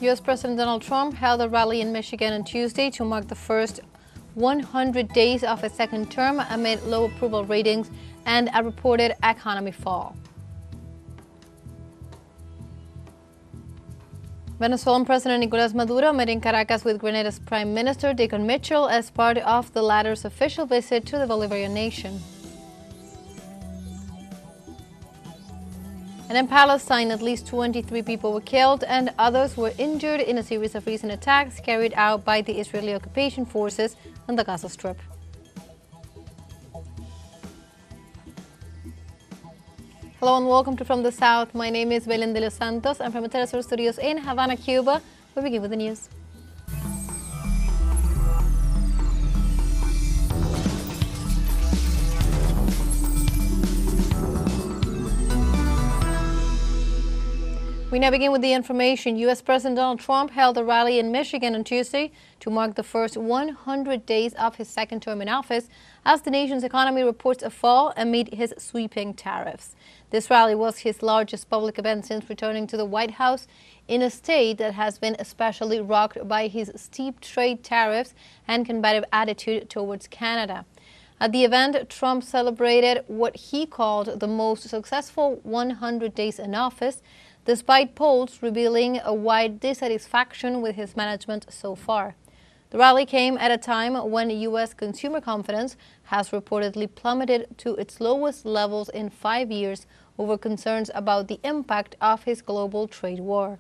U.S. President Donald Trump held a rally in Michigan on Tuesday to mark the first 100 days of his second term amid low approval ratings and a reported economy fall. Venezuelan President Nicolás Maduro met in Caracas with Grenada's Prime Minister Dickon as part of the latter's official visit to the Bolivarian nation. And in Palestine, at least 23 people were killed and others were injured in a series of recent attacks carried out by the Israeli occupation forces on the Gaza Strip. Hello and welcome to From the South. My name is Belén de los Santos. I'm from the teleSUR studios in Havana, Cuba. We begin with the news. We now begin with the information. U.S. President Donald Trump held a rally in Michigan on Tuesday to mark the first 100 days of his second term in office as the nation's economy reports a fall amid his sweeping tariffs. This rally was his largest public event since returning to the White House in a state that has been especially rocked by his steep trade tariffs and combative attitude towards Canada. At the event, Trump celebrated what he called the most successful 100 days in office, despite polls revealing a wide dissatisfaction with his management so far. The rally came at a time when U.S. consumer confidence has reportedly plummeted to its lowest levels in 5 years over concerns about the impact of his global trade war.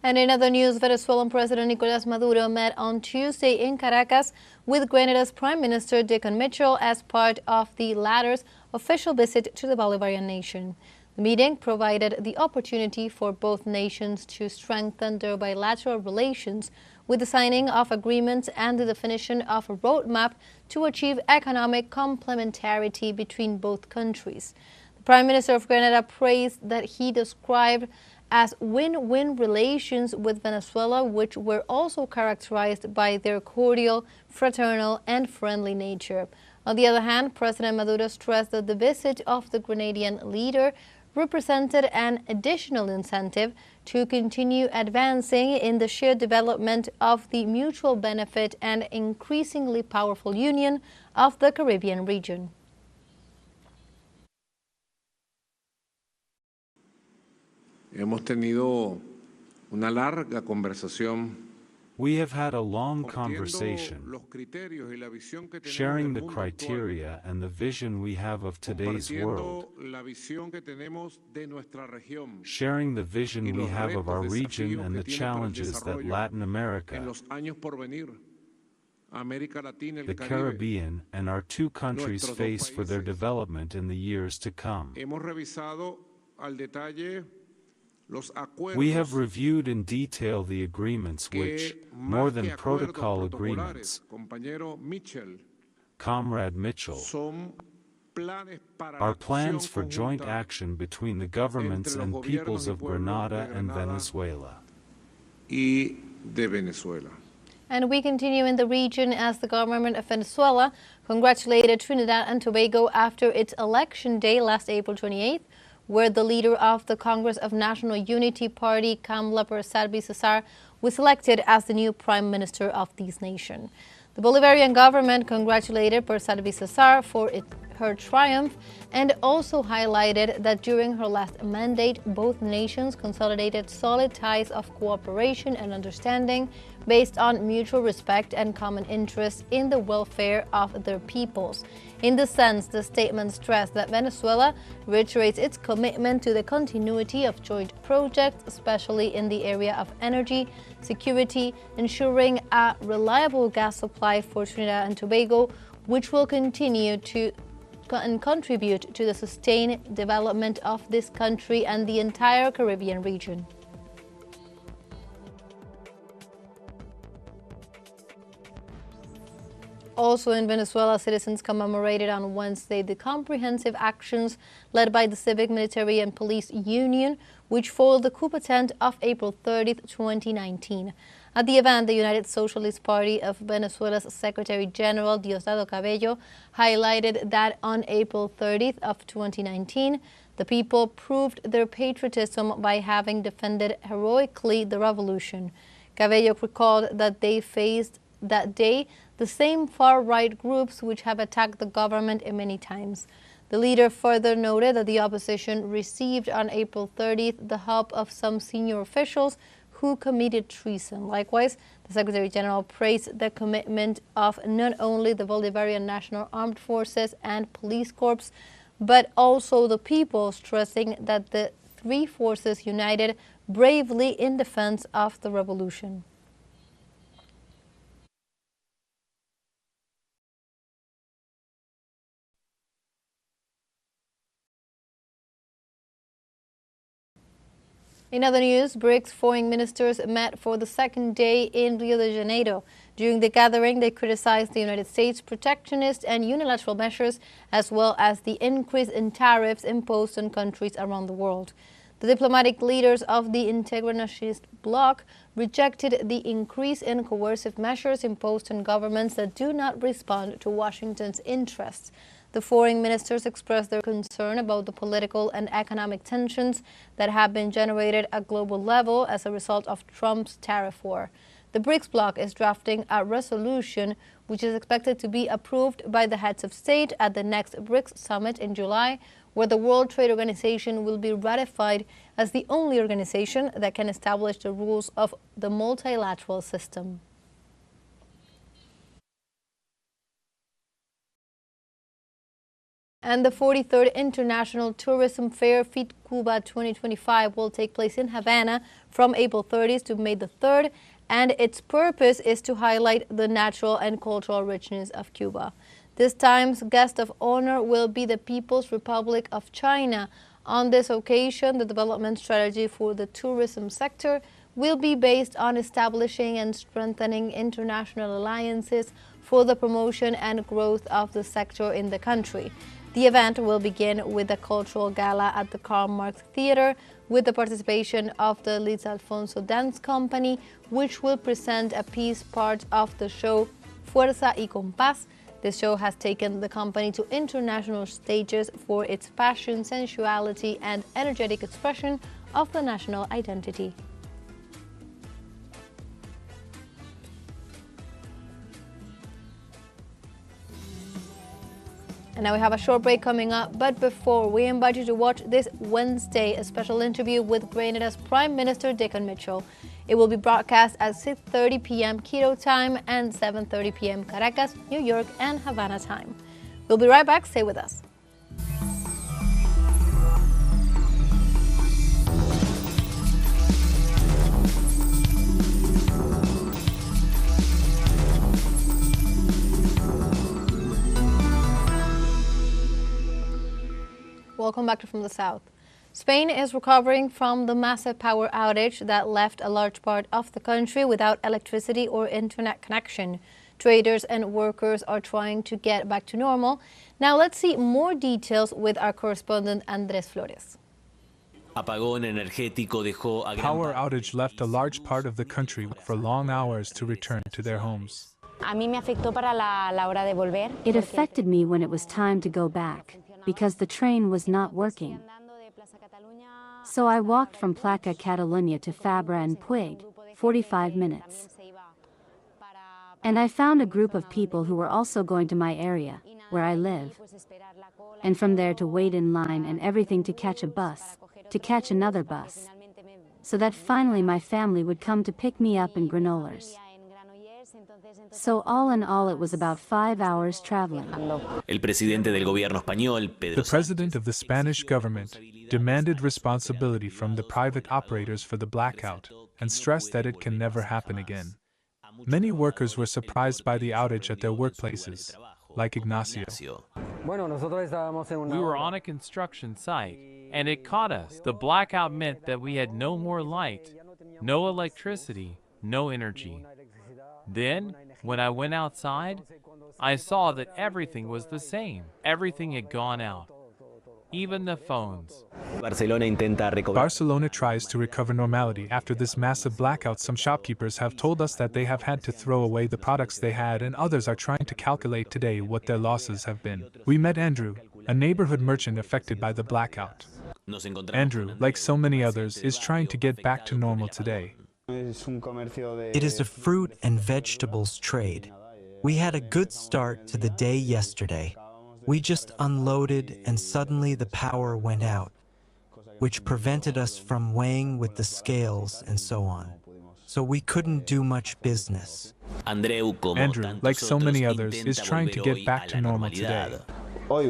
And in other news, Venezuelan President Nicolás Maduro met on Tuesday in Caracas with Grenada's Prime Minister Dickon as part of the latter's official visit to the Bolivarian nation. The meeting provided the opportunity for both nations to strengthen their bilateral relations with the signing of agreements and the definition of a roadmap to achieve economic complementarity between both countries. The Prime Minister of Grenada praised that he described as win-win relations with Venezuela, which were also characterized by their cordial, fraternal, and friendly nature. On the other hand, President Maduro stressed that the visit of the Grenadian leader represented an additional incentive to continue advancing in the shared development of the mutual benefit and increasingly powerful union of the Caribbean region. Hemos tenido una larga conversación. We have had a long conversation, sharing the criteria and the vision we have of today's world, sharing the vision we have of our region and the challenges that Latin America, the Caribbean, and our two countries face for their development in the years to come. We have reviewed in detail the agreements which, more than protocol agreements, Comrade Mitchell, are plans for joint action between the governments and peoples of Grenada and Venezuela. And we continue in the region as the government of Venezuela congratulated Trinidad and Tobago after its election day last April 28th, where the leader of the Congress of National Unity Party, Kamla César, was elected as the new Prime Minister of this nation. The Bolivarian government congratulated César for her triumph and also highlighted that during her last mandate, both nations consolidated solid ties of cooperation and understanding based on mutual respect and common interest in the welfare of their peoples. In this sense, the statement stressed that Venezuela reiterates its commitment to the continuity of joint projects, especially in the area of energy security, ensuring a reliable gas supply for Trinidad and Tobago, which will continue to contribute to the sustained development of this country and the entire Caribbean region. Also in Venezuela, citizens commemorated on Wednesday the comprehensive actions led by the Civic, Military and Police Union, which foiled the coup attempt of April 30th, 2019. At the event, the United Socialist Party of Venezuela's Secretary General Diosdado Cabello highlighted that on April 30th of 2019, the people proved their patriotism by having defended heroically the revolution. Cabello recalled that they faced that day the same far-right groups which have attacked the government many times. The leader further noted that the opposition received on April 30th the help of some senior officials who committed treason. Likewise, the Secretary General praised the commitment of not only the Bolivarian National Armed Forces and Police Corps, but also the people, stressing that the three forces united bravely in defense of the revolution. In other news, BRICS foreign ministers met for the second day in Rio de Janeiro. During the gathering, they criticized the United States' protectionist and unilateral measures, as well as the increase in tariffs imposed on countries around the world. The diplomatic leaders of the integrationist bloc rejected the increase in coercive measures imposed on governments that do not respond to Washington's interests. The foreign ministers expressed their concern about the political and economic tensions that have been generated at global level as a result of Trump's tariff war. The BRICS bloc is drafting a resolution which is expected to be approved by the heads of state at the next BRICS summit in July, where the World Trade Organization will be ratified as the only organization that can establish the rules of the multilateral system. And the 43rd International Tourism Fair Fit Cuba 2025 will take place in Havana from April 30th to May the 3rd, and its purpose is to highlight the natural and cultural richness of Cuba. This time's guest of honor will be the People's Republic of China. On this occasion, the development strategy for the tourism sector will be based on establishing and strengthening international alliances for the promotion and growth of the sector in the country. The event will begin with a cultural gala at the Karl Marx Theater with the participation of the Luis Alfonso Dance Company, which will present a piece part of the show Fuerza y Compás. This show has taken the company to international stages for its passion, sensuality, and energetic expression of the national identity. And now we have a short break coming up, but before, we invite you to watch this Wednesday a special interview with Grenada's Prime Minister Dickon Mitchell. It will be broadcast at 6:30 p.m. Quito time and 7:30 p.m. Caracas, New York, and Havana time. We'll be right back. Stay with us. Welcome back to From the South. Spain is recovering from the massive power outage that left a large part of the country without electricity or internet connection. Traders and workers are trying to get back to normal. Now let's see more details with our correspondent Andrés Flores. Power outage left a large part of the country for long hours to return to their homes. It affected me when it was time to go back, because the train was not working. So I walked from Placa Catalunya to Fabra and Puig, 45 minutes. And I found a group of people who were also going to my area, where I live. And from there to wait in line and everything to catch a bus, to catch another bus. So that finally my family would come to pick me up in Granollers. So all in all, it was about 5 hours traveling. The president of the Spanish government demanded responsibility from the private operators for the blackout and stressed that it can never happen again. Many workers were surprised by the outage at their workplaces, like Ignacio. We were on a construction site, and it caught us. The blackout meant that we had no more light, no electricity, no energy. Then, when I went outside, I saw that everything was the same. Everything had gone out. Even the phones. Barcelona tries to recover normality after this massive blackout. Some shopkeepers have told us that they have had to throw away the products they had, and others are trying to calculate today what their losses have been. We met Andrew, a neighborhood merchant affected by the blackout. Andrew, like so many others, is trying to get back to normal today. It is a fruit and vegetables trade. We had a good start to the day yesterday. We just unloaded and suddenly the power went out, which prevented us from weighing with the scales and so on. So we couldn't do much business. Andrew, like so many others, is trying to get back to normal today. Well,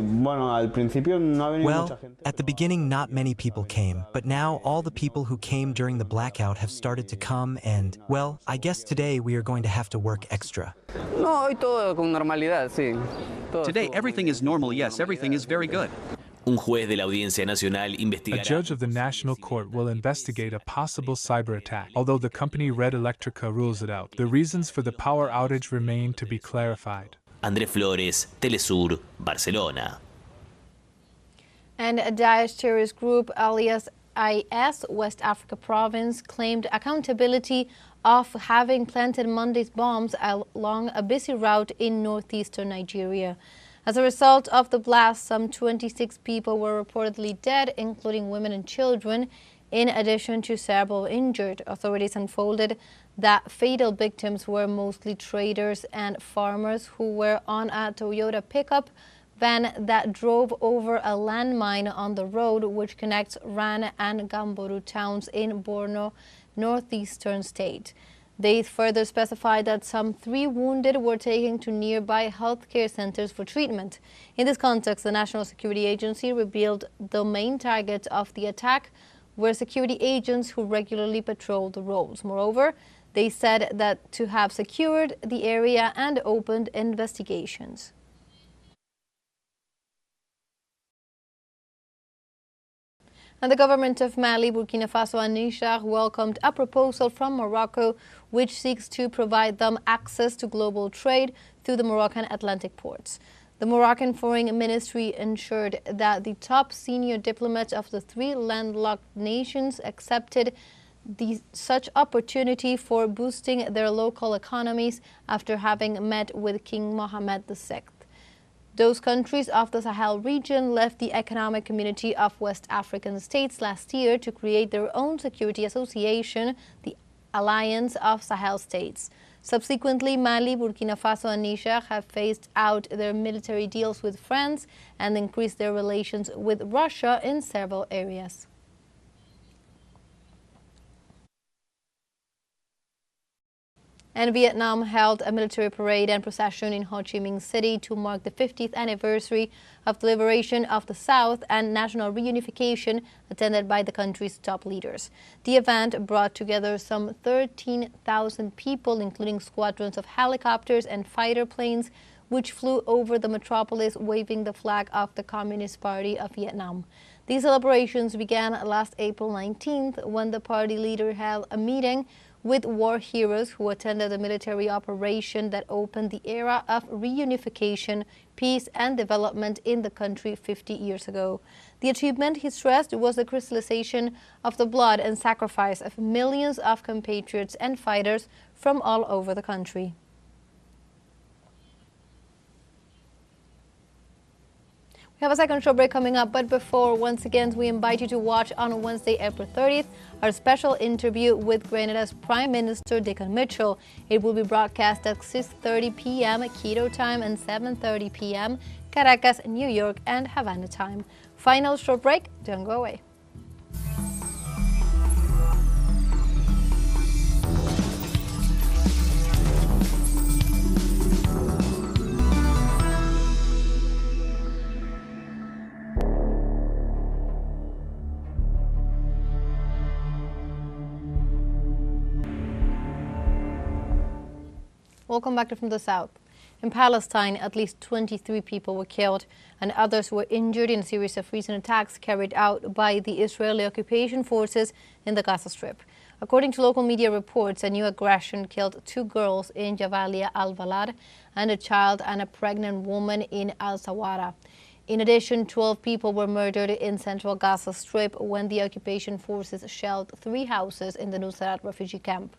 at the beginning not many people came, but now all the people who came during the blackout have started to come and, well, I guess today we are going to have to work extra. Today everything is normal, yes, everything is very good. A judge of the National Court will investigate a possible cyber attack. Although the company Red Electrica rules it out, the reasons for the power outage remain to be clarified. Andrés Flores, teleSUR, Barcelona. And a Daesh terrorist group, alias IS, West Africa province, claimed accountability of having planted Monday's bombs along a busy route in northeastern Nigeria. As a result of the blast, some 26 people were reportedly dead, including women and children, in addition to several injured. Authorities unfolded that fatal victims were mostly traders and farmers who were on a Toyota pickup van that drove over a landmine on the road which connects Ran and Gamboru towns in Borno, northeastern state. They further specified that some 3 wounded were taken to nearby healthcare centers for treatment. In this context, the National Security Agency revealed the main targets of the attack were security agents who regularly patrol the roads. Moreover, they said that to have secured the area and opened investigations. And the government of Mali, Burkina Faso and Niger welcomed a proposal from Morocco which seeks to provide them access to global trade through the Moroccan Atlantic ports. The Moroccan Foreign Ministry ensured that the top senior diplomats of the 3 landlocked nations accepted such opportunity for boosting their local economies after having met with King Mohammed VI. Those countries of the Sahel region left the Economic Community of West African States last year to create their own security association, the Alliance of Sahel States. Subsequently, Mali, Burkina Faso and Niger have phased out their military deals with France and increased their relations with Russia in several areas. And Vietnam held a military parade and procession in Ho Chi Minh City to mark the 50th anniversary of the liberation of the South and national reunification, attended by the country's top leaders. The event brought together some 13,000 people, including squadrons of helicopters and fighter planes, which flew over the metropolis waving the flag of the Communist Party of Vietnam. These celebrations began last April 19th when the party leader held a meeting with war heroes who attended a military operation that opened the era of reunification, peace and development in the country 50 years ago. The achievement, he stressed, was the crystallization of the blood and sacrifice of millions of compatriots and fighters from all over the country. We have a second show break coming up, but before, once again, we invite you to watch on Wednesday, April 30th, our special interview with Grenada's Prime Minister Dickon. It will be broadcast at 6:30 p.m. Quito time and 7:30 p.m. Caracas, New York, and Havana time. Final short break. Don't go away. Welcome back to From the South. In Palestine, at least 23 people were killed and others were injured in a series of recent attacks carried out by the Israeli occupation forces in the Gaza Strip. According to local media reports, a new aggression killed 2 girls in Jabalia al-Balad and a child and a pregnant woman in al-Sawara. In addition, 12 people were murdered in central Gaza Strip when the occupation forces shelled 3 houses in the Nusayrat refugee camp.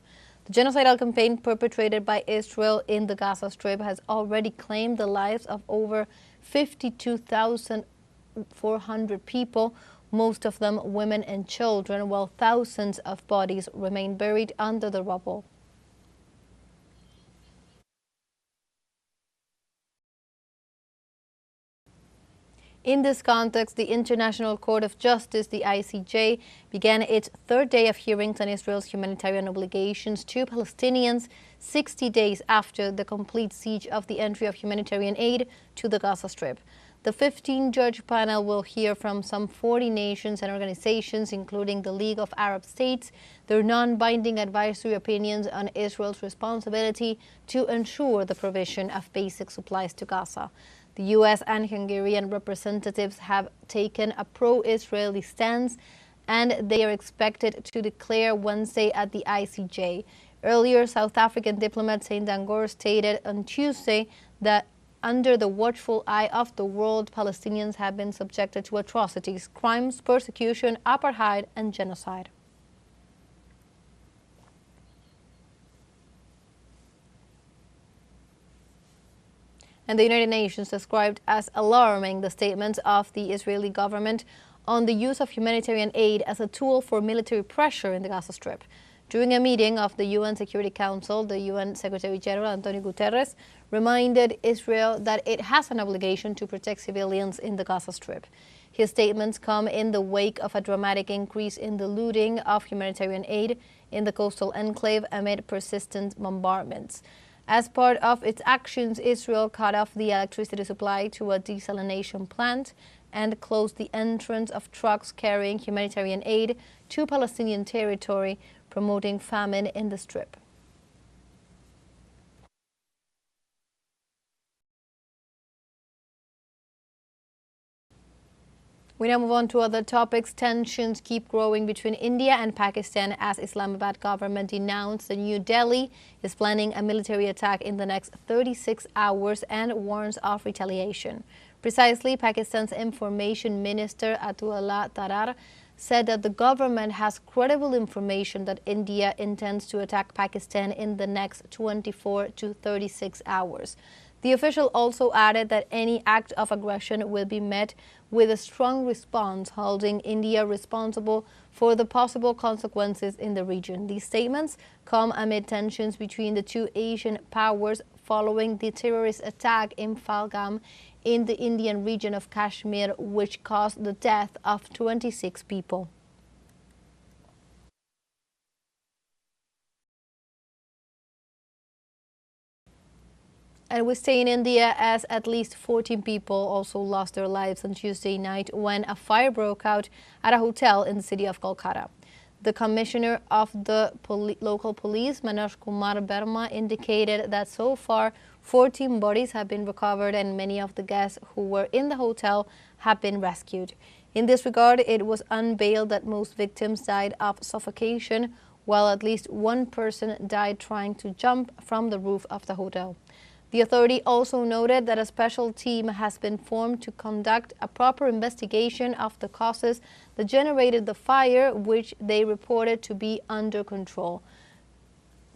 The genocidal campaign perpetrated by Israel in the Gaza Strip has already claimed the lives of over 52,400 people, most of them women and children, while thousands of bodies remain buried under the rubble. In this context, the International Court of Justice, the ICJ, began its 3rd day of hearings on Israel's humanitarian obligations to Palestinians 60 days after the complete siege of the entry of humanitarian aid to the Gaza Strip. The 15-judge panel will hear from some 40 nations and organizations, including the League of Arab States, their non-binding advisory opinions on Israel's responsibility to ensure the provision of basic supplies to Gaza. The U.S. and Hungarian representatives have taken a pro-Israeli stance, and they are expected to declare Wednesday at the ICJ. Earlier, South African diplomat Saint Dangor stated on Tuesday that under the watchful eye of the world, Palestinians have been subjected to atrocities, crimes, persecution, apartheid, and genocide. And the United Nations described as alarming the statements of the Israeli government on the use of humanitarian aid as a tool for military pressure in the Gaza Strip. During a meeting of the UN Security Council, the UN Secretary General Antonio Guterres reminded Israel that it has an obligation to protect civilians in the Gaza Strip. His statements come in the wake of a dramatic increase in the looting of humanitarian aid in the coastal enclave amid persistent bombardments. As part of its actions, Israel cut off the electricity supply to a desalination plant and closed the entrance of trucks carrying humanitarian aid to Palestinian territory, promoting famine in the Strip. We now move on to other topics. Tensions keep growing between India and Pakistan as Islamabad government denounced that New Delhi is planning a military attack in the next 36 hours and warns of retaliation. Precisely, Pakistan's information minister Atullah Tarar said that the government has credible information that India intends to attack Pakistan in the next 24 to 36 hours. The official also added that any act of aggression will be met with a strong response, holding India responsible for the possible consequences in the region. These statements come amid tensions between the 2 Asian powers following the terrorist attack in Pahalgam in the Indian region of Kashmir, which caused the death of 26 people. And we stay in India as at least 14 people also lost their lives on Tuesday night when a fire broke out at a hotel in the city of Kolkata. The commissioner of the local police, Manoj Kumar Verma, indicated that so far 14 bodies have been recovered and many of the guests who were in the hotel have been rescued. In this regard, it was unveiled that most victims died of suffocation, while at least one person died trying to jump from the roof of the hotel. The authority also noted that a special team has been formed to conduct a proper investigation of the causes that generated the fire, which they reported to be under control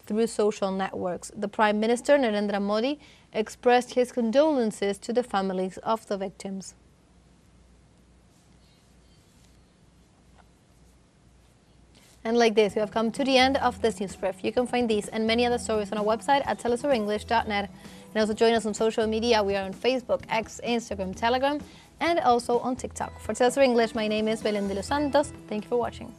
through social networks. The Prime Minister, Narendra Modi, expressed his condolences to the families of the victims. And like this, we have come to the end of this news brief. You can find these and many other stories on our website at telesurenglish.net. And also join us on social media. We are on Facebook, X, Instagram, Telegram, and also on TikTok. For TeleSUR English, my name is Belén de los Santos. Thank you for watching.